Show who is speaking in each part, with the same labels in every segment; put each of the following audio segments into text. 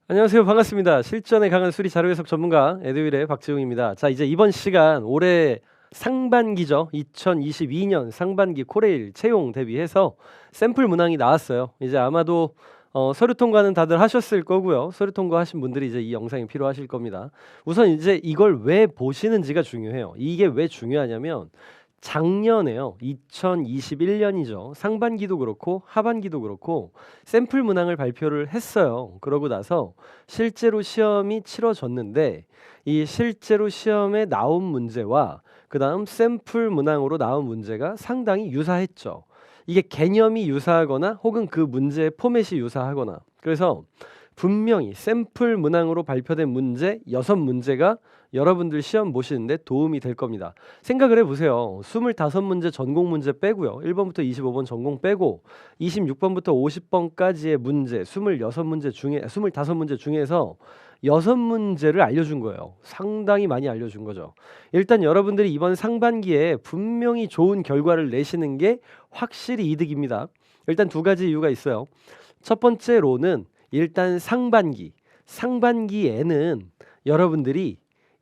Speaker 1: 안녕하세요. 반갑습니다. 실전에 강한 수리 자료 해석 전문가 에듀윌의 박지웅입니다. 자, 이제 이번 시간 올해 상반기죠. 2022년 상반기 코레일 채용 대비해서 샘플 문항이 나왔어요. 이제 아마도 서류 통과는 다들 하셨을 거고요. 서류 통과하신 분들이 이제 이 영상이 필요하실 겁니다. 우선 이제 이걸 왜 보시는지가 중요해요. 이게 왜 중요하냐면 작년에요. 2021년이죠. 상반기도 그렇고 하반기도 그렇고 샘플 문항을 발표를 했어요. 그러고 나서 실제로 시험이 치러졌는데 이 실제로 시험에 나온 문제와 그다음 샘플 문항으로 나온 문제가 상당히 유사했죠. 이게 개념이 유사하거나 혹은 그 문제의 포맷이 유사하거나 그래서 분명히 샘플 문항으로 발표된 문제 6문제가 여러분들 시험 보시는데 도움이 될 겁니다. 생각을 해보세요. 25문제 전공 문제 빼고요. 1번부터 25번 전공 빼고 26번부터 50번까지의 문제 26문제 중에 25문제 중에서 6문제를 알려준 거예요. 상당히 많이 알려준 거죠. 일단 여러분들이 이번 상반기에 분명히 좋은 결과를 내시는 게 확실히 이득입니다. 일단 두 가지 이유가 있어요. 첫 번째로는 일단 상반기에는 여러분들이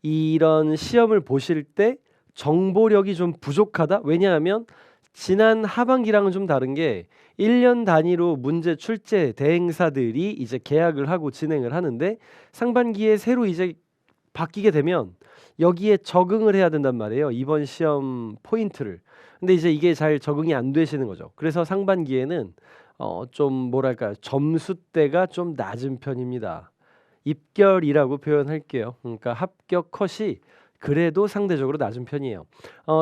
Speaker 1: 이런 시험을 보실 때 정보력이 좀 부족하다. 왜냐하면 지난 하반기랑은 좀 다른 게 1년 단위로 문제 출제 대행사들이 이제 계약을 하고 진행을 하는데 상반기에 새로 이제 바뀌게 되면 여기에 적응을 해야 된단 말이에요. 이번 시험 포인트를. 근데 이제 이게 잘 적응이 안 되시는 거죠. 그래서 상반기에는 좀 뭐랄까요? 점수대가 좀 낮은 편입니다. 입결이라고 표현할게요. 그러니까 합격 컷이 그래도 상대적으로 낮은 편이에요.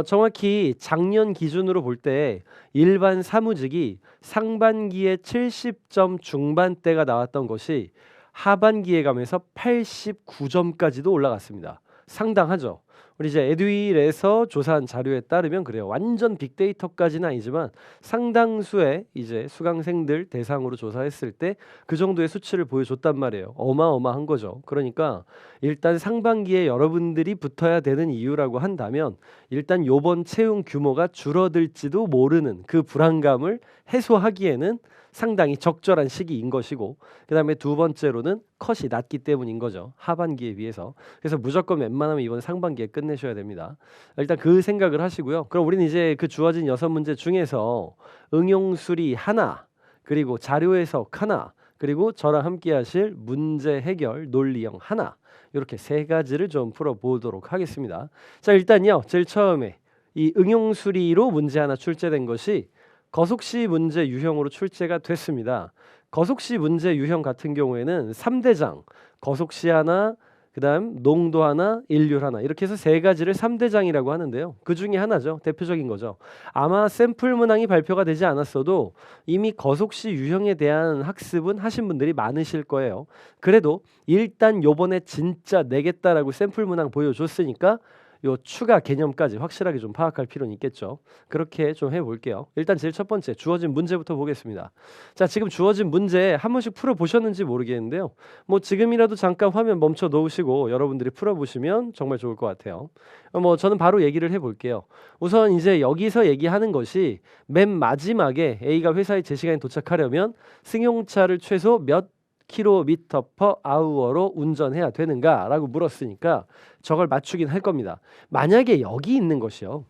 Speaker 1: 정확히 작년 기준으로 볼 때 일반 사무직이 상반기에 70점 중반대가 나왔던 것이 하반기에 가면서 89점까지도 올라갔습니다. 상당하죠. 우리 이제 에듀윌에서 조사한 자료에 따르면 그래요. 완전 빅데이터까지는 아니지만 상당수의 이제 수강생들 대상으로 조사했을 때 그 정도의 수치를 보여줬단 말이에요. 어마어마한 거죠. 그러니까 일단 상반기에 여러분들이 붙어야 되는 이유라고 한다면 일단 요번 채용 규모가 줄어들지도 모르는 그 불안감을 해소하기에는 상당히 적절한 시기인 것이고 그다음에 두 번째로는 컷이 낮기 때문인 거죠. 하반기에 비해서. 그래서 무조건 웬만하면 이번 상반기에 끝내셔야 됩니다. 일단 그 생각을 하시고요. 그럼 우리는 이제 그 주어진 6문제 중에서 응용 수리 하나 그리고 자료 해석 하나 그리고 저랑 함께 하실 문제 해결 논리형 하나 이렇게 세 가지를 좀 풀어보도록 하겠습니다. 자, 일단요. 제일 처음에 이 응용 수리로 문제 하나 출제된 것이 거속시 문제 유형으로 출제가 됐습니다. 거속시 문제 유형 같은 경우에는 3대장, 거속시 하나, 그다음 농도 하나, 일률 하나 이렇게 해서 세 가지를 3대장이라고 하는데요. 그 중에 하나죠. 대표적인 거죠. 아마 샘플 문항이 발표가 되지 않았어도 이미 거속시 유형에 대한 학습은 하신 분들이 많으실 거예요. 그래도 일단 요번에 진짜 내겠다라고 샘플 문항 보여줬으니까 요 추가 개념까지 확실하게 좀 파악할 필요는 있겠죠. 그렇게 좀 해볼게요. 일단 제일 첫 번째 주어진 문제부터 보겠습니다. 자, 지금 주어진 문제 한 번씩 풀어보셨는지 모르겠는데요. 뭐 지금이라도 잠깐 화면 멈춰 놓으시고 여러분들이 풀어보시면 정말 좋을 것 같아요. 뭐 저는 바로 얘기를 해볼게요. 우선 이제 여기서 얘기하는 것이 맨 마지막에 A가 회사에 제 시간에 도착하려면 승용차를 최소 몇 킬로미터 퍼 아워로 운전해야 되는가라고 물었으니까 저걸 맞추긴 할 겁니다. 만약에 여기 있는 것이요.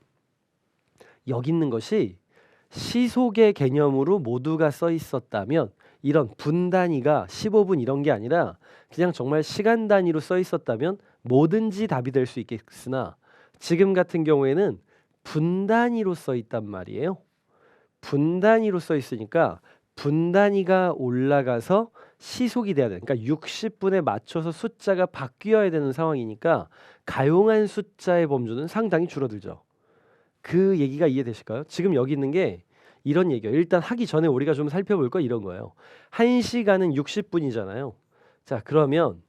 Speaker 1: 여기 있는 것이 시속의 개념으로 모두가 써 있었다면 이런 분 단위가 15분 이런 게 아니라 그냥 정말 시간 단위로 써 있었다면 뭐든지 답이 될 수 있겠으나 지금 같은 경우에는 분 단위로 써 있단 말이에요. 분 단위로 써 있으니까 분 단위가 올라가서 시속이 돼야 돼. 그러니까 60분에 맞춰서 숫자가 바뀌어야 되는 상황이니까 가용한 숫자의 범주는 상당히 줄어들죠. 그 얘기가 이해되실까요? 지금 여기 있는 게 이런 얘기예요. 일단 하기 전에 우리가 좀 살펴볼 거 이런 거예요. 1시간은 60분이잖아요. 자, 그러면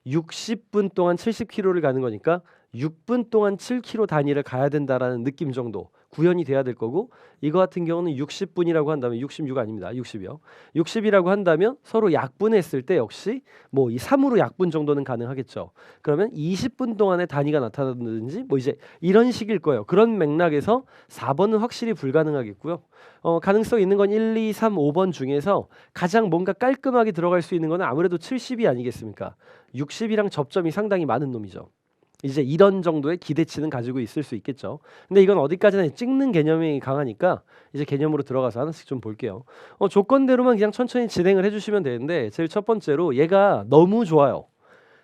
Speaker 1: 60분 동안 70km를 가는 거니까 6분 동안 7km 단위를 가야 된다라는 느낌 정도. 구현이 돼야 될 거고 이거 같은 경우는 60분이라고 한다면 66 아닙니다. 60이요. 60이라고 한다면 서로 약분했을 때 역시 뭐 이 3으로 약분 정도는 가능하겠죠. 그러면 20분 동안의 단위가 나타나든지 뭐 이제 이런 식일 거예요. 그런 맥락에서 4번은 확실히 불가능하겠고요. 가능성 있는 건 1, 2, 3, 5번 중에서 가장 뭔가 깔끔하게 들어갈 수 있는 건 아무래도 70이 아니겠습니까? 60이랑 접점이 상당히 많은 놈이죠. 이제 이런 정도의 기대치는 가지고 있을 수 있겠죠. 근데 이건 어디까지나 찍는 개념이 강하니까 이제 개념으로 들어가서 하나씩 좀 볼게요. 조건대로만 그냥 천천히 진행을 해주시면 되는데 제일 첫 번째로 얘가 너무 좋아요.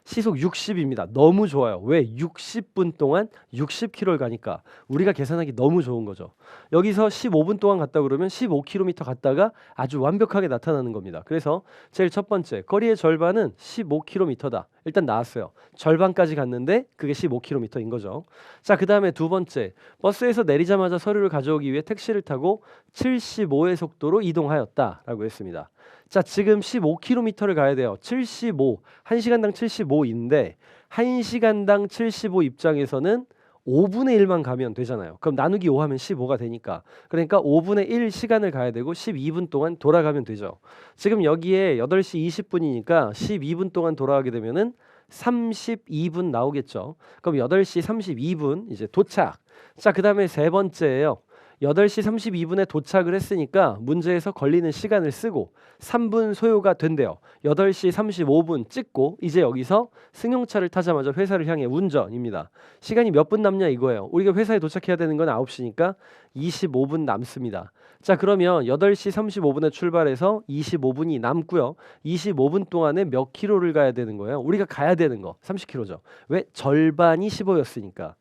Speaker 1: 시속 60입니다. 너무 좋아요. 왜? 60분 동안 60km를 가니까 우리가 계산하기 너무 좋은 거죠. 여기서 15분 동안 갔다 그러면 15km 갔다가 아주 완벽하게 나타나는 겁니다. 그래서 제일 첫 번째 거리의 절반은 15km다. 일단 나왔어요. 절반까지 갔는데 그게 15km인 거죠. 자, 그 다음에 두 번째 버스에서 내리자마자 서류를 가져오기 위해 택시를 타고 75의 속도로 이동하였다라고 했습니다. 자, 지금 15km를 가야 돼요. 75, 1시간당 75인데 1시간당 75 입장에서는 5분의 1만 가면 되잖아요. 그럼 나누기 5 하면 15가 되니까. 그러니까 5분의 1 시간을 가야 되고 12분 동안 돌아가면 되죠. 지금 여기에 8시 20분이니까 12분 동안 돌아가게 되면은 32분 나오겠죠. 그럼 8시 32분 이제 도착. 자, 그 다음에 세 번째예요. 8시 32분에 도착을 했으니까 문제에서 걸리는 시간을 쓰고 3분 소요가 된대요. 8시 35분 찍고 이제 여기서 승용차를 타자마자 회사를 향해 운전입니다. 시간이 몇 분 남냐 이거예요. 우리가 회사에 도착해야 되는 건 9시니까 25분 남습니다. 자, 그러면 8시 35분에 출발해서 25분이 남고요. 25분 동안에 몇 킬로를 가야 되는 거예요? 우리가 가야 되는 거 30킬로죠. 왜? 절반이 15였으니까.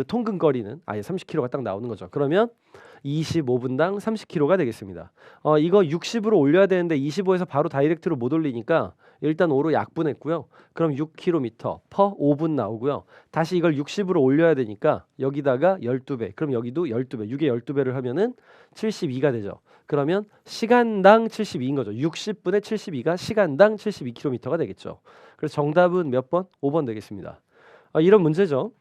Speaker 1: 통근거리는 아예 30km가 딱 나오는 거죠. 그러면 25분당 30km가 되겠습니다. 이거 60으로 올려야 되는데 25에서 바로 다이렉트로 못 올리니까 일단 5로 약분했고요. 그럼 6km per 5분 나오고요. 다시 이걸 60으로 올려야 되니까 여기다가 12배. 그럼 여기도 12배. 6에 12배를 하면은 72가 되죠. 그러면 시간당 72인 거죠. 60분에 72가 시간당 72km가 되겠죠. 그래서 정답은 몇 번? 5번 되겠습니다. 이런 문제죠.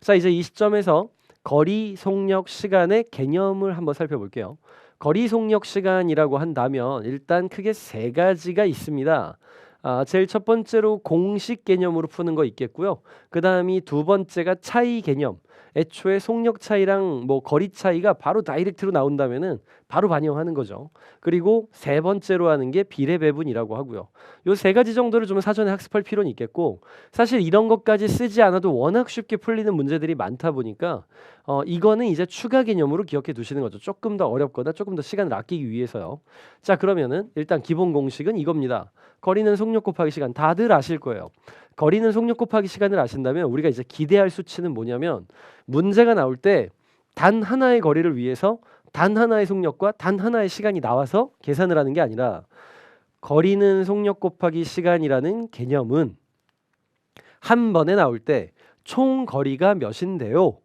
Speaker 1: 자, 이제 이 시점에서 거리 속력 시간의 개념을 한번 살펴볼게요. 거리 속력 시간이라고 한다면 일단 크게 세 가지가 있습니다. 제일 첫 번째로 공식 개념으로 푸는 거 있겠고요. 그 다음이 두 번째가 차이 개념. 애초에 속력 차이랑 뭐 거리 차이가 바로 다이렉트로 나온다면은 바로 반영하는 거죠. 그리고 세 번째로 하는 게 비례 배분이라고 하고요. 요 세 가지 정도를 좀 사전에 학습할 필요는 있겠고 사실 이런 것까지 쓰지 않아도 워낙 쉽게 풀리는 문제들이 많다 보니까 이거는 이제 추가 개념으로 기억해 두시는 거죠. 조금 더 어렵거나 조금 더 시간을 아끼기 위해서요. 자, 그러면은 일단 기본 공식은 이겁니다. 거리는 속력 곱하기 시간 다들 아실 거예요. 거리는 속력 곱하기 시간을 아신다면 우리가 이제 기대할 수치는 뭐냐면 문제가 나올 때 단 하나의 거리를 위해서 단 하나의 속력과 단 하나의 시간이 나와서 계산을 하는 게 아니라 거리는 속력 곱하기 시간이라는 개념은 한 번에 나올 때 총 거리가 몇인데요.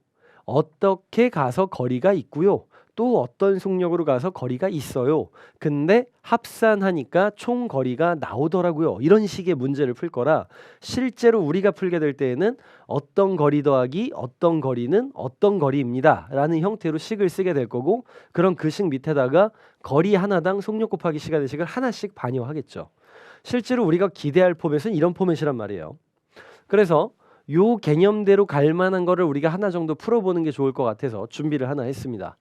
Speaker 1: 어떻게 가서 거리가 있고요. 또 어떤 속력으로 가서 거리가 있어요. 근데 합산하니까 총 거리가 나오더라고요. 이런 식의 문제를 풀 거라 실제로 우리가 풀게 될 때에는 어떤 거리 더하기 어떤 거리는 어떤 거리입니다. 라는 형태로 식을 쓰게 될 거고 그럼 그 식 밑에다가 거리 하나당 속력 곱하기 시간의 식을 하나씩 반영하겠죠. 실제로 우리가 기대할 포맷은 이런 포맷이란 말이에요. 그래서 요 개념대로 갈 만한 거를 우리가 하나 정도 풀어보는 게 좋을 것 같아서 준비를 하나 했습니다.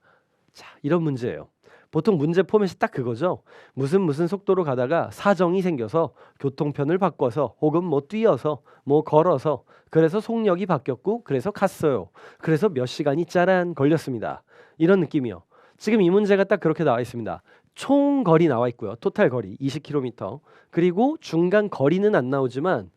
Speaker 1: 자, 이런 문제예요. 보통 문제 포맷이 딱 그거죠. 무슨 속도로 가다가 사정이 생겨서 교통편을 바꿔서 혹은 뭐 뛰어서 뭐 걸어서 그래서 속력이 바뀌었고 그래서 갔어요. 그래서 몇 시간이 짜란 걸렸습니다. 이런 느낌이요. 지금 이 문제가 딱 그렇게 나와 있습니다. 총 거리 나와 있고요. 토탈 거리 20km. 그리고 중간 거리는 안 나오지만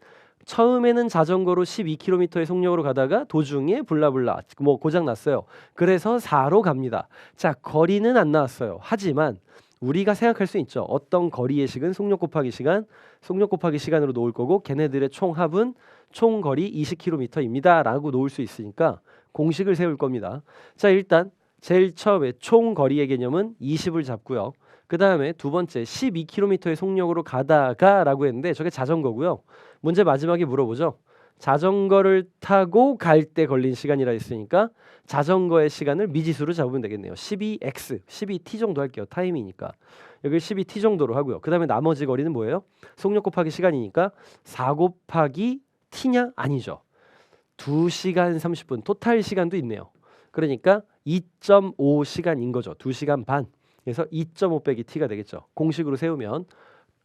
Speaker 1: 처음에는 자전거로 12km의 속력으로 가다가 도중에 블라블라 뭐 고장 났어요. 그래서 4로 갑니다. 자, 거리는 안 나왔어요. 하지만 우리가 생각할 수 있죠. 어떤 거리의 식은 속력 곱하기 시간, 속력 곱하기 시간으로 놓을 거고 걔네들의 총합은 총 거리 20km입니다. 라고 놓을 수 있으니까 공식을 세울 겁니다. 자, 일단 제일 처음에 총 거리의 개념은 20을 잡고요. 그 다음에 두 번째 12km의 속력으로 가다가 라고 했는데 저게 자전거고요. 문제 마지막에 물어보죠. 자전거를 타고 갈 때 걸린 시간이라 했으니까 자전거의 시간을 미지수로 잡으면 되겠네요. 12x, 12t 정도 할게요. 타임이니까. 여기 12t 정도로 하고요. 그 다음에 나머지 거리는 뭐예요? 속력 곱하기 시간이니까 4 곱하기 t냐? 아니죠. 2시간 30분 토탈 시간도 있네요. 그러니까 2.5시간인 거죠. 2시간 반. 그래서 2.5 빼기 t가 되겠죠. 공식으로 세우면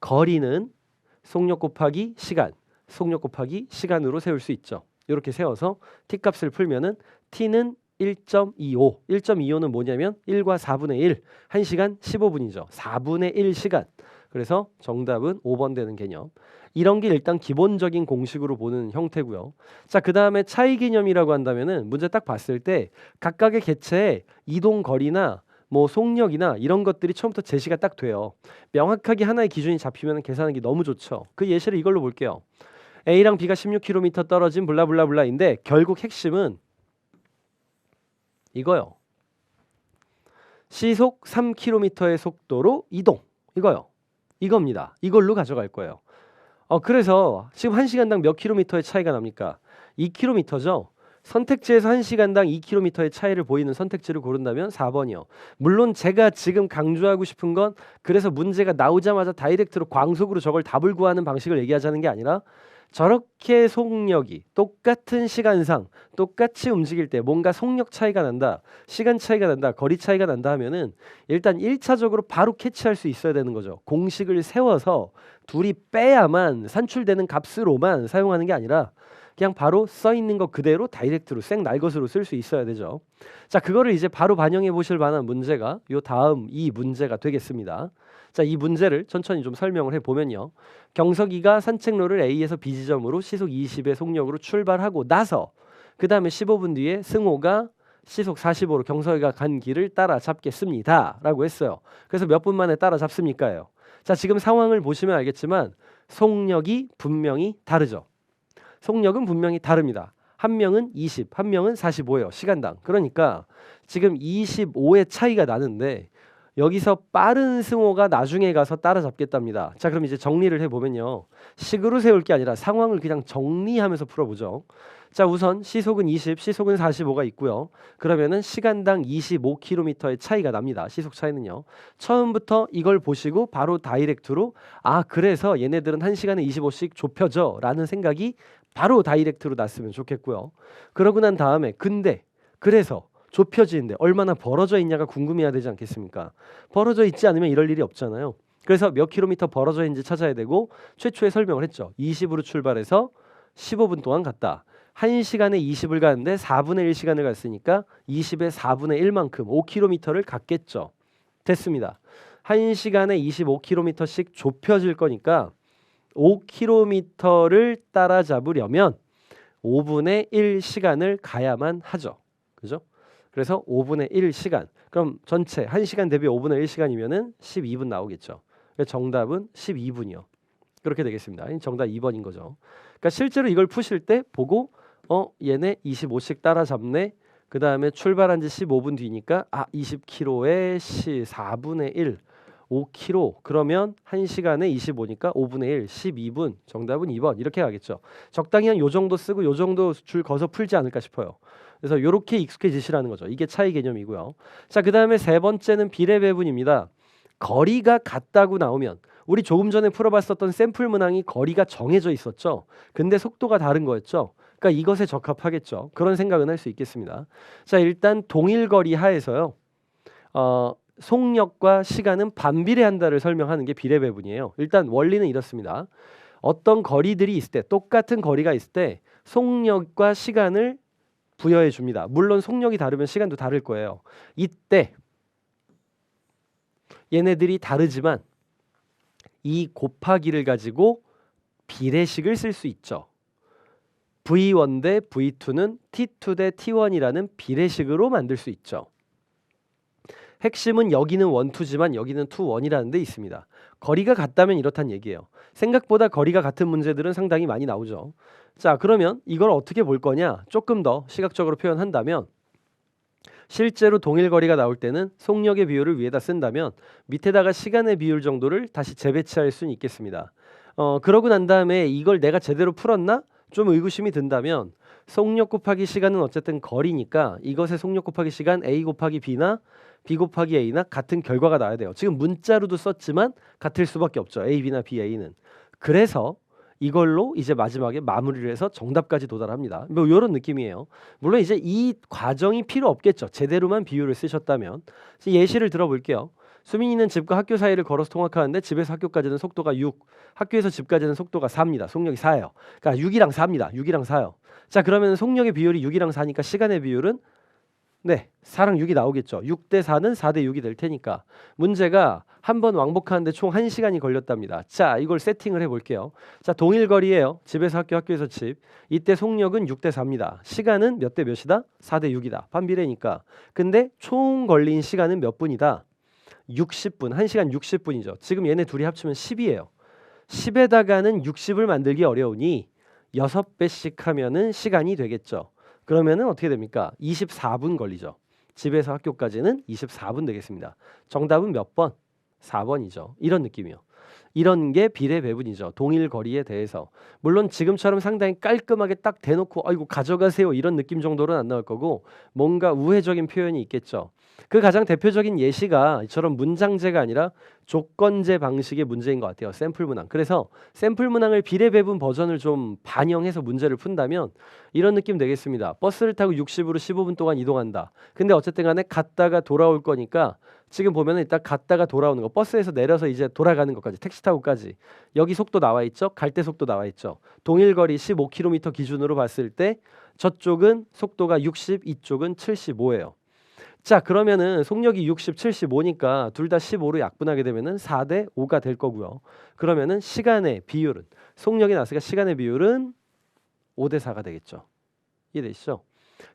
Speaker 1: 거리는 속력 곱하기 시간, 속력 곱하기 시간으로 세울 수 있죠. 이렇게 세워서 t 값을 풀면은 t는 1.25. 1.25는 뭐냐면 1과 4분의 1. 1시간 15분이죠. 4분의 1시간. 그래서 정답은 5번 되는 개념. 이런 게 일단 기본적인 공식으로 보는 형태고요. 자, 그 다음에 차이 개념이라고 한다면은 문제 딱 봤을 때 각각의 개체의 이동 거리나 뭐 속력이나 이런 것들이 처음부터 제시가 딱 돼요. 명확하게 하나의 기준이 잡히면 계산하기 너무 좋죠. 그 예시를 이걸로 볼게요. A랑 B가 16km 떨어진 블라블라블라인데 결국 핵심은 이거요. 시속 3km의 속도로 이동. 이거요. 이겁니다. 이걸로 가져갈 거예요. 그래서 지금 1시간당 몇 킬로미터의 차이가 납니까? 2km죠. 선택지에서 1시간당 2km의 차이를 보이는 선택지를 고른다면 4번이요. 물론 제가 지금 강조하고 싶은 건 그래서 문제가 나오자마자 다이렉트로 광속으로 저걸 답을 구하는 방식을 얘기하자는 게 아니라 저렇게 속력이 똑같은 시간상 똑같이 움직일 때 뭔가 속력 차이가 난다, 시간 차이가 난다, 거리 차이가 난다 하면은 일단 1차적으로 바로 캐치할 수 있어야 되는 거죠. 공식을 세워서 둘이 빼야만 산출되는 값으로만 사용하는 게 아니라 그냥 바로 써 있는 거 그대로 다이렉트로 생 날것으로 쓸 수 있어야 되죠. 자, 그거를 이제 바로 반영해 보실 만한 문제가 요 다음 이 문제가 되겠습니다. 자, 이 문제를 천천히 좀 설명을 해보면요. 경석이가 산책로를 A에서 B 지점으로 시속 20의 속력으로 출발하고 나서 그 다음에 15분 뒤에 승호가 시속 45로 경석이가 간 길을 따라잡겠습니다 라고 했어요. 그래서 몇 분 만에 따라잡습니까요? 자, 지금 상황을 보시면 알겠지만 속력이 분명히 다르죠. 속력은 분명히 다릅니다. 한 명은 20, 한 명은 45예요. 시간당. 그러니까 지금 25의 차이가 나는데 여기서 빠른 승호가 나중에 가서 따라잡겠답니다. 자, 그럼 이제 정리를 해보면요. 식으로 세울 게 아니라 상황을 그냥 정리하면서 풀어보죠. 자, 우선 시속은 20, 시속은 45가 있고요. 그러면은 시간당 25km의 차이가 납니다. 시속 차이는요. 처음부터 이걸 보시고 바로 다이렉트로 그래서 얘네들은 1시간에 25씩 좁혀져 라는 생각이 바로 다이렉트로 났으면 좋겠고요. 그러고 난 다음에 그래서 좁혀지는데 얼마나 벌어져 있냐가 궁금해야 되지 않겠습니까? 벌어져 있지 않으면 이럴 일이 없잖아요. 그래서 몇 킬로미터 벌어져 있는지 찾아야 되고 최초에 설명을 했죠. 20으로 출발해서 15분 동안 갔다. 1시간에 20을 가는데 4분의 1시간을 갔으니까 20의 4분의 1만큼 5km를 갔겠죠. 됐습니다. 1시간에 25km씩 좁혀질 거니까 5km를 따라잡으려면 5분의 1시간을 가야만 하죠. 그죠? 그래서 5분의 1시간. 그럼 전체 1시간 대비 5분의 1시간이면은 12분 나오겠죠. 정답은 12분이요. 그렇게 되겠습니다. 정답 2번인 거죠. 그러니까 실제로 이걸 푸실 때 보고 얘네 25씩 따라잡네. 그 다음에 출발한 지 15분 뒤니까 20km에 4분의 1 5km 그러면 1시간에 25니까 5분의 1 12분. 정답은 2번. 이렇게 가겠죠. 적당히 한 요 정도 쓰고 요 정도 줄 거서 풀지 않을까 싶어요. 그래서 이렇게 익숙해지시라는 거죠. 이게 차이 개념이고요. 자, 그 다음에 세 번째는 비례 배분입니다. 거리가 같다고 나오면 우리 조금 전에 풀어봤었던 샘플 문항이 거리가 정해져 있었죠. 근데 속도가 다른 거였죠. 그러니까 이것에 적합하겠죠. 그런 생각은 할 수 있겠습니다. 자, 일단 동일 거리 하에서요. 속력과 시간은 반비례한다를 설명하는 게 비례 배분이에요. 일단 원리는 이렇습니다. 어떤 거리들이 있을 때 똑같은 거리가 있을 때 속력과 시간을 부여해 줍니다. 물론 속력이 다르면 시간도 다를 거예요. 이때 얘네들이 다르지만 이 곱하기를 가지고 비례식을 쓸 수 있죠. V1 대 V2는 T2 대 T1이라는 비례식으로 만들 수 있죠. 핵심은 여기는 1, 2지만 여기는 2, 1이라는 데 있습니다. 거리가 같다면 이렇단 얘기예요. 생각보다 거리가 같은 문제들은 상당히 많이 나오죠. 자, 그러면 이걸 어떻게 볼 거냐? 조금 더 시각적으로 표현한다면 실제로 동일 거리가 나올 때는 속력의 비율을 위에다 쓴다면 밑에다가 시간의 비율 정도를 다시 재배치할 수는 있겠습니다. 그러고 난 다음에 이걸 내가 제대로 풀었나? 좀 의구심이 든다면 속력 곱하기 시간은 어쨌든 거리니까 이것의 속력 곱하기 시간 A 곱하기 B나 B 곱하기 A나 같은 결과가 나야 돼요. 지금 문자로도 썼지만 같을 수밖에 없죠. A, B나 B, A는. 그래서 이걸로 이제 마지막에 마무리를 해서 정답까지 도달합니다. 뭐 이런 느낌이에요. 물론 이제 이 과정이 필요 없겠죠. 제대로만 비율을 쓰셨다면. 예시를 들어볼게요. 수민이는 집과 학교 사이를 걸어서 통학하는데 집에서 학교까지는 속도가 6, 학교에서 집까지는 속도가 4입니다. 속력이 4예요. 그러니까 6이랑 4입니다. 6이랑 4요. 자, 그러면 속력의 비율이 6이랑 4니까 시간의 비율은 4랑 6이 나오겠죠. 6대 4는 4대 6이 될 테니까 문제가 한 번 왕복하는데 총 1시간이 걸렸답니다. 자, 이걸 세팅을 해볼게요. 자, 동일 거리예요. 집에서 학교, 학교에서 집. 이때 속력은 6대 4입니다. 시간은 몇 대 몇이다? 4대 6이다. 반비례니까. 근데 총 걸린 시간은 몇 분이다? 60분. 1시간 60분이죠. 지금 얘네 둘이 합치면 10이에요. 10에다가는 60을 만들기 어려우니 6배씩 하면은 시간이 되겠죠. 그러면은 어떻게 됩니까? 24분 걸리죠. 집에서 학교까지는 24분 되겠습니다. 정답은 몇 번? 4번이죠. 이런 느낌이요. 이런 게 비례 배분이죠. 동일 거리에 대해서. 물론 지금처럼 상당히 깔끔하게 딱 대놓고 아이고 가져가세요 이런 느낌 정도는 안 나올 거고 뭔가 우회적인 표현이 있겠죠. 그 가장 대표적인 예시가 이처럼 문장제가 아니라 조건제 방식의 문제인 것 같아요. 샘플 문항. 그래서 샘플 문항을 비례 배분 버전을 좀 반영해서 문제를 푼다면 이런 느낌 되겠습니다. 버스를 타고 60으로 15분 동안 이동한다. 근데 어쨌든 간에 갔다가 돌아올 거니까 지금 보면은 일단 갔다가 돌아오는 거 버스에서 내려서 이제 돌아가는 것까지 택시 타고까지 여기 속도 나와 있죠. 갈 때 속도 나와 있죠. 동일 거리 15km 기준으로 봤을 때 저쪽은 속도가 60, 이쪽은 75예요. 자, 그러면은 속력이 60, 75니까 둘 다 15로 약분하게 되면은 4대 5가 될 거고요. 그러면은 시간의 비율은 속력이 났으니까 시간의 비율은 5대 4가 되겠죠. 이해되시죠?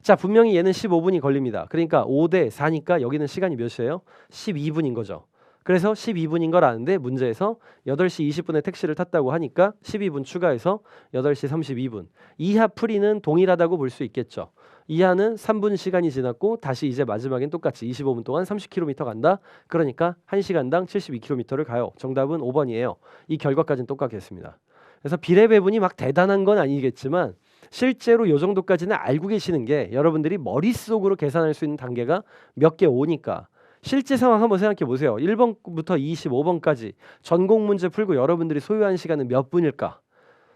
Speaker 1: 자, 분명히 얘는 15분이 걸립니다. 그러니까 5대 4니까 여기는 시간이 몇이에요? 12분인 거죠. 그래서 12분인 걸 아는데 문제에서 8시 20분에 택시를 탔다고 하니까 12분 추가해서 8시 32분. 이하 풀이는 동일하다고 볼 수 있겠죠. 이하는 3분 시간이 지났고 다시 이제 마지막엔 똑같이 25분 동안 30km 간다. 그러니까 1시간당 72km를 가요. 정답은 5번이에요. 이 결과까지는 똑같겠습니다. 그래서 비례 배분이 막 대단한 건 아니겠지만 실제로 이 정도까지는 알고 계시는 게 여러분들이 머릿속으로 계산할 수 있는 단계가 몇 개 오니까 실제 상황 한번 생각해 보세요. 1번부터 25번까지 전공 문제 풀고 여러분들이 소요한 시간은 몇 분일까?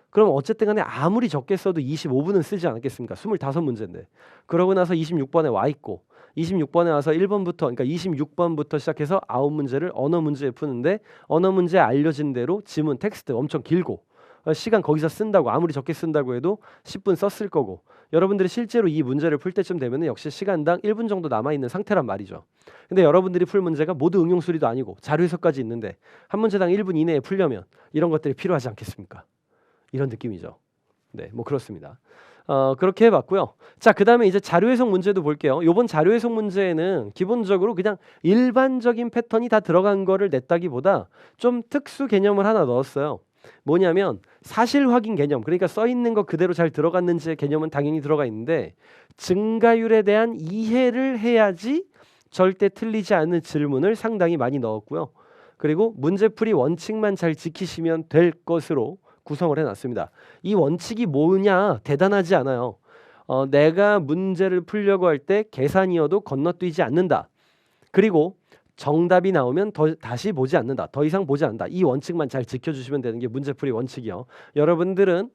Speaker 1: 그럼 어쨌든 간에 아무리 적게 써도 25분은 쓰지 않았겠습니까? 25문제인데. 그러고 나서 26번에 와 있고 26번에 와서 1번부터 그러니까 26번부터 시작해서 9문제를 언어 문제에 푸는데 언어 문제에 알려진 대로 지문 텍스트 엄청 길고 시간 거기서 쓴다고 아무리 적게 쓴다고 해도 10분 썼을 거고 여러분들이 실제로 이 문제를 풀 때쯤 되면 역시 시간당 1분 정도 남아있는 상태란 말이죠. 근데 여러분들이 풀 문제가 모두 응용 수리도 아니고 자료 해석까지 있는데 한 문제당 1분 이내에 풀려면 이런 것들이 필요하지 않겠습니까? 이런 느낌이죠. 네, 뭐 그렇습니다. 그렇게 해봤고요. 자, 그 다음에 이제 자료 해석 문제도 볼게요. 이번 자료 해석 문제에는 기본적으로 그냥 일반적인 패턴이 다 들어간 거를 냈다기보다 좀 특수 개념을 하나 넣었어요. 뭐냐면 사실 확인 개념, 그러니까 써 있는 거 그대로 잘 들어갔는지의 개념은 당연히 들어가 있는데 증가율에 대한 이해를 해야지 절대 틀리지 않는 질문을 상당히 많이 넣었고요. 그리고 문제풀이 원칙만 잘 지키시면 될 것으로 구성을 해놨습니다. 이 원칙이 뭐냐? 대단하지 않아요. 내가 문제를 풀려고 할 때 계산이어도 건너뛰지 않는다. 그리고 정답이 나오면 다시 보지 않는다. 더 이상 보지 않는다. 이 원칙만 잘 지켜주시면 되는 게 문제풀이 원칙이요. 여러분들은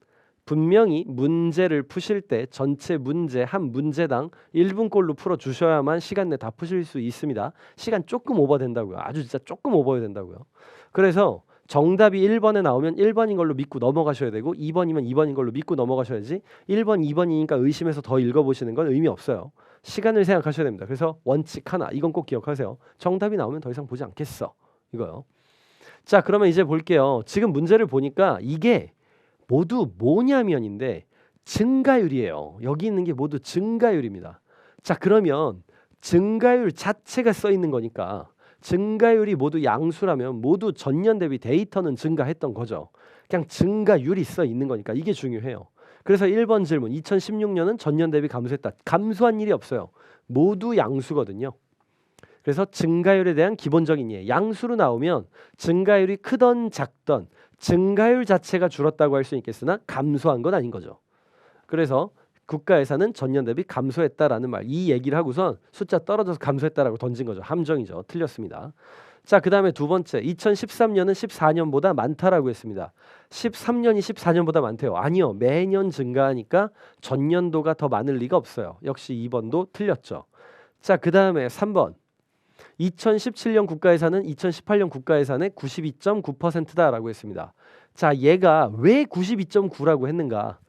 Speaker 1: 분명히 문제를 푸실 때 전체 문제 한 문제당 1분꼴로 풀어주셔야만 시간 내 다 푸실 수 있습니다. 시간 조금 오버된다고요. 아주 진짜 조금 오버된다고요. 그래서 정답이 1번에 나오면 1번인 걸로 믿고 넘어가셔야 되고 2번이면 2번인 걸로 믿고 넘어가셔야지 1번, 2번이니까 의심해서 더 읽어보시는 건 의미 없어요. 시간을 생각하셔야 됩니다. 그래서 원칙 하나, 이건 꼭 기억하세요. 정답이 나오면 더 이상 보지 않겠어. 이거요. 자, 그러면 이제 볼게요. 지금 문제를 보니까 이게 모두 뭐냐면인데 증가율이에요. 여기 있는 게 모두 증가율입니다. 자, 그러면 증가율 자체가 써 있는 거니까 증가율이 모두 양수라면 모두 전년 대비 데이터는 증가했던 거죠. 그냥 증가율이 써 있는 거니까 이게 중요해요. 그래서 1번 질문 2016년은 전년 대비 감소했다. 감소한 일이 없어요. 모두 양수거든요. 그래서 증가율에 대한 기본적인 이해. 양수로 나오면 증가율이 크던 작던 증가율 자체가 줄었다고 할 수 있겠으나 감소한 건 아닌 거죠. 그래서 국가 예산은 전년 대비 감소했다라는 말, 이 얘기를 하고선 숫자 떨어져서 감소했다라고 던진 거죠. 함정이죠. 틀렸습니다. 자, 그 다음에 두 번째, 2013년은 14년보다 많다라고 했습니다. 13년이 14년보다 많대요. 아니요, 매년 증가하니까 전년도가 더 많을 리가 없어요. 역시 2번도 틀렸죠. 자, 그 다음에 3번, 2017년 국가예산은 2018년 국가예산의 92.9%다라고 했습니다. 자, 얘가 왜 92.9라고 했는가?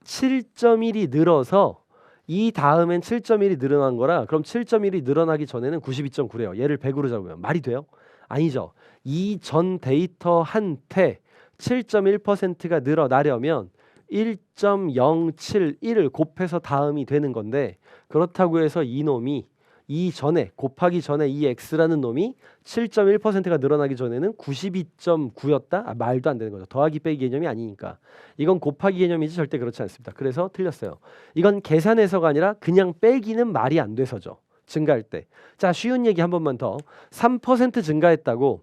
Speaker 1: 7.1이 늘어서 이 다음엔 7.1이 늘어난 거라, 그럼 7.1이 늘어나기 전에는 92.9래요. 얘를 100으로 잡으면 말이 돼요? 아니죠. 이 전 데이터한테 7.1%가 늘어나려면 1.071을 곱해서 다음이 되는 건데, 그렇다고 해서 이놈이 이 전에 곱하기 전에 이 x라는 놈이 7.1%가 늘어나기 전에는 92.9였다? 말도 안 되는 거죠. 더하기 빼기 개념이 아니니까. 이건 곱하기 개념이지 절대 그렇지 않습니다. 그래서 틀렸어요. 이건 계산해서가 아니라 그냥 빼기는 말이 안 돼서죠. 증가할 때. 자, 쉬운 얘기 한 번만 더. 3% 증가했다고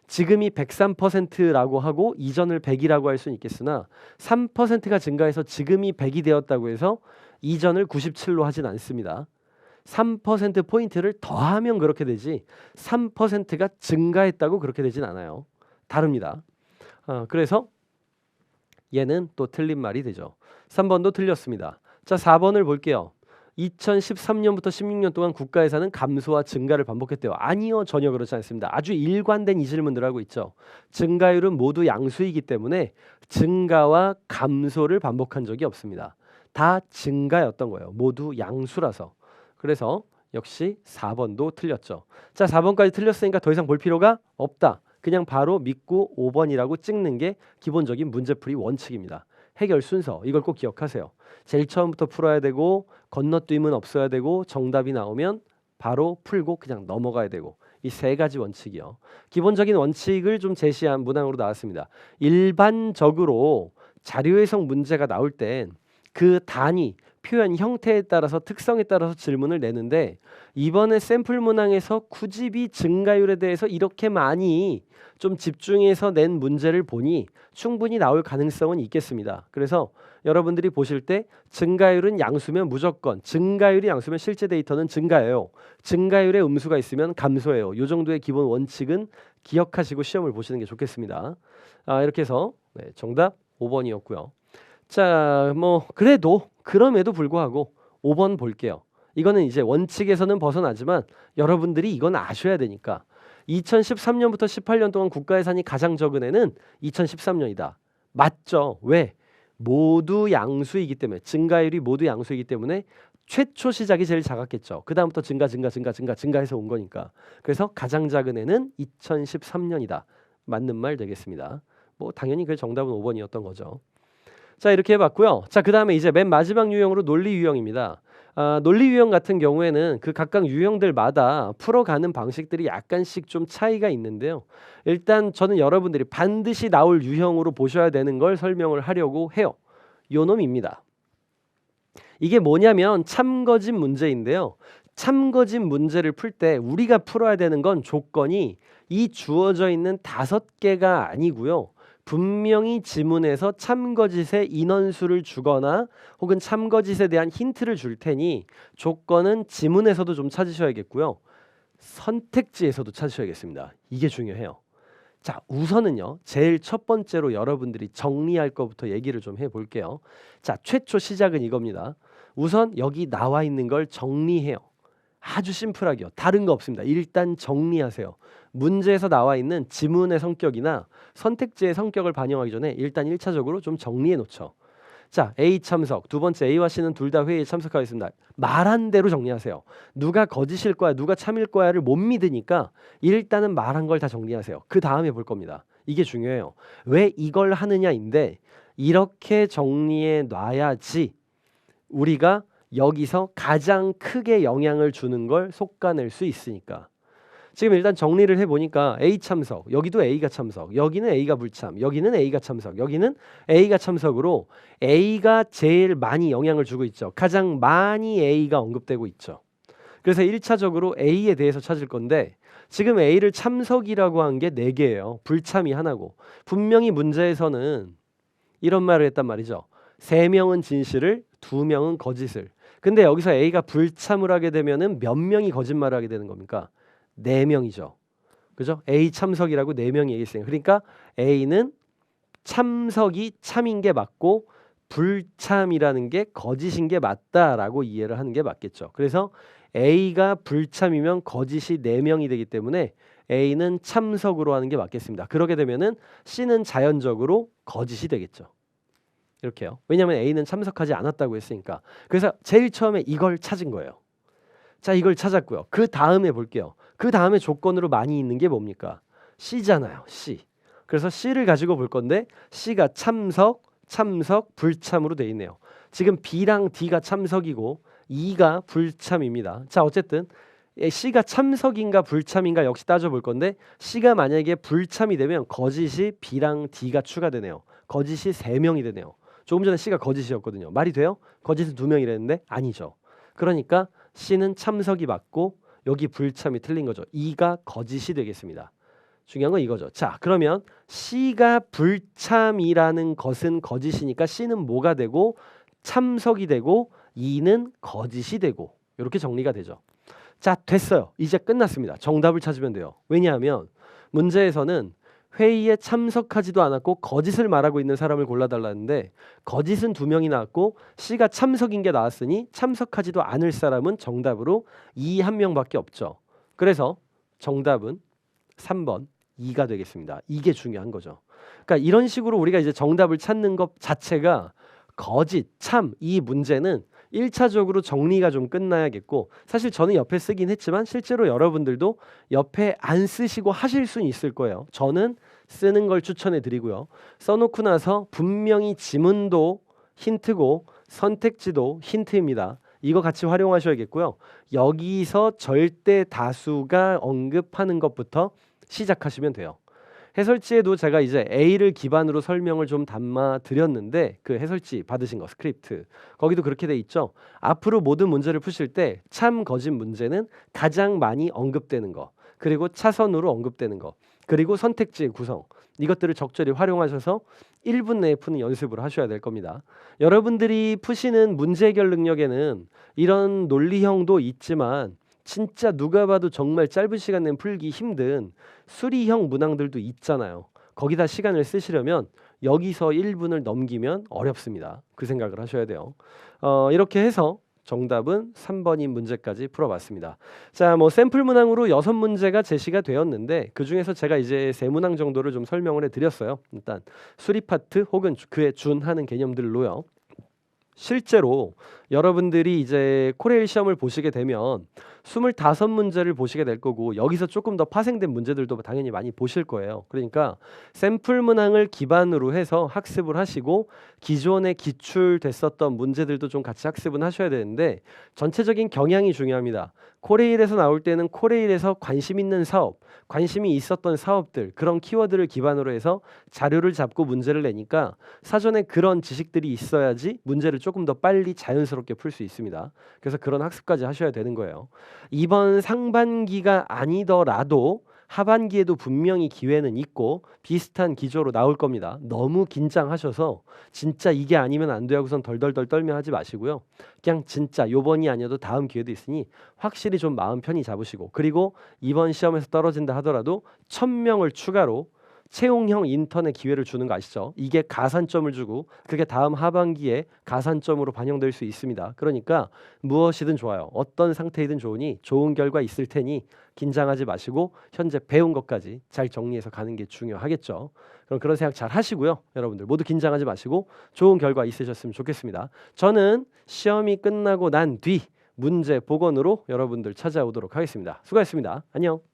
Speaker 1: 지금이 103%라고 하고 이전을 100이라고 할 수는 있겠으나, 3%가 증가해서 지금이 100이 되었다고 해서 이전을 97로 하진 않습니다. 3%포인트를 더하면 그렇게 되지 3%가 증가했다고 그렇게 되진 않아요. 다릅니다. 그래서 얘는 또 틀린 말이 되죠. 3번도 틀렸습니다. 자, 4번을 볼게요. 2013년부터 16년 동안 국가 예산은 감소와 증가를 반복했대요. 아니요, 전혀 그렇지 않습니다. 아주 일관된 이 질문들을 하고 있죠. 증가율은 모두 양수이기 때문에 증가와 감소를 반복한 적이 없습니다. 다 증가였던 거예요. 모두 양수라서. 그래서 역시 4번도 틀렸죠. 자, 4번까지 틀렸으니까 더 이상 볼 필요가 없다. 그냥 바로 믿고 5번이라고 찍는 게 기본적인 문제풀이 원칙입니다. 해결 순서, 이걸 꼭 기억하세요. 제일 처음부터 풀어야 되고, 건너뛰면 없어야 되고, 정답이 나오면 바로 풀고 그냥 넘어가야 되고, 이 세 가지 원칙이요. 기본적인 원칙을 좀 제시한 문항으로 나왔습니다. 일반적으로 자료 해석 문제가 나올 땐 그 단위, 표현 형태에 따라서 특성에 따라서 질문을 내는데, 이번에 샘플 문항에서 쿠집이 증가율에 대해서 이렇게 많이 좀 집중해서 낸 문제를 보니 충분히 나올 가능성은 있겠습니다. 그래서 여러분들이 보실 때 증가율은 양수면 무조건, 증가율이 양수면 실제 데이터는 증가예요. 증가율에 음수가 있으면 감소해요. 이 정도의 기본 원칙은 기억하시고 시험을 보시는 게 좋겠습니다. 이렇게 해서 정답 5번이었고요. 자, 뭐 그럼에도 불구하고 5번 볼게요. 이거는 이제 원칙에서는 벗어나지만 여러분들이 이건 아셔야 되니까. 2013년부터 18년 동안 국가 예산이 가장 적은 해는 2013년이다. 맞죠? 왜? 모두 양수이기 때문에, 증가율이 모두 양수이기 때문에 최초 시작이 제일 작았겠죠. 그 다음부터 증가해서 온 거니까. 그래서 가장 작은 해는 2013년이다. 맞는 말 되겠습니다. 뭐 당연히 그 정답은 5번이었던 거죠. 자, 이렇게 해봤고요. 자, 그 다음에 이제 맨 마지막 유형으로 논리 유형입니다. 논리 유형 같은 경우에는 그 각각 유형들마다 풀어가는 방식들이 약간씩 좀 차이가 있는데요. 일단 저는 여러분들이 반드시 나올 유형으로 보셔야 되는 걸 설명을 하려고 해요. 요 놈입니다. 이게 뭐냐면 참거짓 문제인데요. 참거짓 문제를 풀 때 우리가 풀어야 되는 건 조건이 이 주어져 있는 5개가 아니고요. 분명히 지문에서 참거짓의 인원수를 주거나 혹은 참거짓에 대한 힌트를 줄 테니 조건은 지문에서도 좀 찾으셔야겠고요. 선택지에서도 찾으셔야겠습니다. 이게 중요해요. 자, 우선은요. 제일 첫 번째로 여러분들이 정리할 것부터 얘기를 좀 해볼게요. 자, 최초 시작은 이겁니다. 우선 여기 나와 있는 걸 정리해요. 아주 심플하게요. 다른 거 없습니다. 일단 정리하세요. 문제에서 나와 있는 지문의 성격이나 선택지의 성격을 반영하기 전에 일단 1차적으로 좀 정리해 놓죠. 자, A 참석. 두 번째, A와 C는 둘 다 회의에 참석하겠습니다. 말한 대로 정리하세요. 누가 거짓일 거야, 누가 참일 거야를 못 믿으니까 일단은 말한 걸 다 정리하세요. 그 다음에 볼 겁니다. 이게 중요해요. 왜 이걸 하느냐인데, 이렇게 정리해 놔야지 우리가 여기서 가장 크게 영향을 주는 걸 솎아낼 수 있으니까. 지금 일단 정리를 해보니까 A 참석, 여기도 A가 참석, 여기는 A가 불참, 여기는 A가 참석, 여기는 A가 참석으로 A가 제일 많이 영향을 주고 있죠. 가장 많이 A가 언급되고 있죠. 그래서 1차적으로 A에 대해서 찾을 건데, 지금 A를 참석이라고 한 게 4개예요. 불참이 하나고. 분명히 문제에서는 이런 말을 했단 말이죠. 3명은 진실을, 2명은 거짓을. 근데 여기서 A가 불참을 하게 되면은 몇 명이 거짓말을 하게 되는 겁니까? 4명이죠. 그죠? A 참석이라고 4명이 얘기했어요. 그러니까 A는 참석이 참인 게 맞고 불참이라는 게 거짓인 게 맞다라고 이해를 하는 게 맞겠죠. 그래서 A가 불참이면 거짓이 4명이 되기 때문에 A는 참석으로 하는 게 맞겠습니다. 그러게 되면은 C는 자연적으로 거짓이 되겠죠. 이렇게요. 왜냐하면 A는 참석하지 않았다고 했으니까. 그래서 제일 처음에 이걸 찾은 거예요. 자, 이걸 찾았고요. 그 다음에 볼게요. 그 다음에 조건으로 많이 있는 게 뭡니까? C잖아요. C. 그래서 C를 가지고 볼 건데 C가 참석, 불참으로 돼 있네요. 지금 B랑 D가 참석이고 E가 불참입니다. 자, 어쨌든 C가 참석인가 불참인가 역시 따져볼 건데 C가 만약에 불참이 되면 거짓이 B랑 D가 추가되네요. 거짓이 3명이 되네요. 조금 전에 C가 거짓이었거든요. 말이 돼요? 거짓은 2명이랬는데 아니죠. 그러니까 C는 참석이 맞고 여기 불참이 틀린 거죠. E가 거짓이 되겠습니다. 중요한 건 이거죠. 자, 그러면 C가 불참이라는 것은 거짓이니까 C는 뭐가 되고 참석이 되고 E는 거짓이 되고 이렇게 정리가 되죠. 자, 됐어요. 이제 끝났습니다. 정답을 찾으면 돼요. 왜냐하면 문제에서는 회의에 참석하지도 않았고 거짓을 말하고 있는 사람을 골라달라는데 거짓은 2명이 나왔고 C가 참석인 게 나왔으니 참석하지도 않을 사람은 정답으로 E 1명밖에 없죠. 그래서 정답은 3번 2가 되겠습니다. 이게 중요한 거죠. 그러니까 이런 식으로 우리가 이제 정답을 찾는 것 자체가 거짓, 참 이 문제는 1차적으로 정리가 좀 끝나야겠고 사실 저는 옆에 쓰긴 했지만 실제로 여러분들도 옆에 안 쓰시고 하실 수는 있을 거예요. 저는 쓰는 걸 추천해 드리고요. 써놓고 나서 분명히 지문도 힌트고 선택지도 힌트입니다. 이거 같이 활용하셔야겠고요. 여기서 절대 다수가 언급하는 것부터 시작하시면 돼요. 해설지에도 제가 이제 A를 기반으로 설명을 좀 담아 드렸는데 그 해설지 받으신 거 스크립트 거기도 그렇게 돼 있죠. 앞으로 모든 문제를 푸실 때 참 거짓 문제는 가장 많이 언급되는 거 그리고 차선으로 언급되는 거 그리고 선택지의 구성 이것들을 적절히 활용하셔서 1분 내에 푸는 연습을 하셔야 될 겁니다. 여러분들이 푸시는 문제 해결 능력에는 이런 논리형도 있지만 진짜 누가 봐도 정말 짧은 시간 내에 풀기 힘든 수리형 문항들도 있잖아요. 거기다 시간을 쓰시려면 여기서 1분을 넘기면 어렵습니다. 그 생각을 하셔야 돼요. 이렇게 해서 정답은 3번인 문제까지 풀어봤습니다. 자, 뭐 샘플 문항으로 6문제가 제시가 되었는데 그 중에서 제가 이제 3문항 정도를 좀 설명을 해드렸어요. 일단 수리 파트 혹은 그에 준하는 개념들로요. 실제로 여러분들이 이제 코레일 시험을 보시게 되면 25문제를 보시게 될 거고 여기서 조금 더 파생된 문제들도 당연히 많이 보실 거예요. 그러니까 샘플 문항을 기반으로 해서 학습을 하시고 기존에 기출됐었던 문제들도 좀 같이 학습은 하셔야 되는데 전체적인 경향이 중요합니다. 코레일에서 나올 때는 코레일에서 관심 있는 사업, 관심이 있었던 사업들 그런 키워드를 기반으로 해서 자료를 잡고 문제를 내니까 사전에 그런 지식들이 있어야지 문제를 조금 더 빨리 자연스럽게 풀 수 있습니다. 그래서 그런 학습까지 하셔야 되는 거예요. 이번 상반기가 아니더라도 하반기에도 분명히 기회는 있고 비슷한 기조로 나올 겁니다. 너무 긴장하셔서 진짜 이게 아니면 안 돼 하고선 덜덜덜 떨며 하지 마시고요. 그냥 진짜 요번이 아니어도 다음 기회도 있으니 확실히 좀 마음 편히 잡으시고 그리고 이번 시험에서 떨어진다 하더라도 1000명을 추가로 채용형 인턴의 기회를 주는 거 아시죠? 이게 가산점을 주고 그게 다음 하반기에 가산점으로 반영될 수 있습니다. 그러니까 무엇이든 좋아요. 어떤 상태이든 좋으니 좋은 결과 있을 테니 긴장하지 마시고 현재 배운 것까지 잘 정리해서 가는 게 중요하겠죠. 그럼 그런 생각 잘 하시고요. 여러분들 모두 긴장하지 마시고 좋은 결과 있으셨으면 좋겠습니다. 저는 시험이 끝나고 난 뒤 문제 복원으로 여러분들 찾아오도록 하겠습니다. 수고하셨습니다. 안녕.